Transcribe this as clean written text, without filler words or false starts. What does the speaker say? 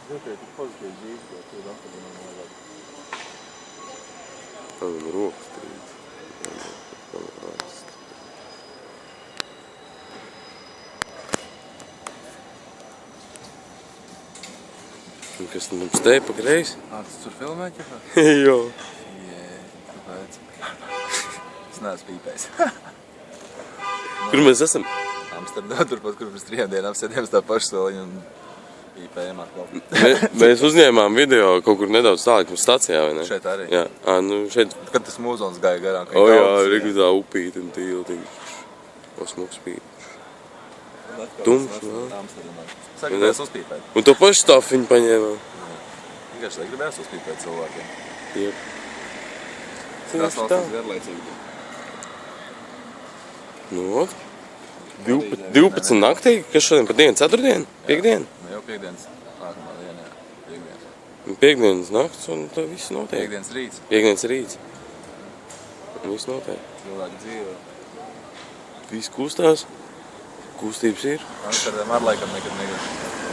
Ziniet, tik pozitīvi dzīvi, ka tu Amsterdamā nevajag. Man rokas trīc. Un kas tu mums te pa kreisi? Tu tur filmē, ķepā? Jo. Kāpēc? Es neesmu pīpējis. Kur mēs esam? Amsterdamā, turpat, kur pirms 3 dienām sēdējām tā paša soliņa un pīpējām atkal. Mēs uzņēmām video kaut kur nedaudz tālāk mums stacijā, vai ne? Šeit arī? Jā, nu šeit. Kad tas mūzons gāja garām, ka Jā, Rīgā upīti un tīltiņš. O smuks pīti. Tumšs, jā. Amsterdamā. Saka, gribējās uzpīpēt. Un to pašu stafiņu paņēmām. Vienkārši tā gribējās uzpīpēt cilvēkiem. Jep. Tās valstis garlaicīgi. Nu, 12 naktī, kas šodien pa dienu, 4. Piekdien? Nu jau piekdienas nākamā diena, jā. Piekdienas. Piekdienas nakts un tā viss notiek. Piekdienas rīts. Piekdienas rīts. Un viss notiek. Cilvēki dzīvo. Viss kustās. Kustības ir. Amsterdamā ar laikam nekad negrib.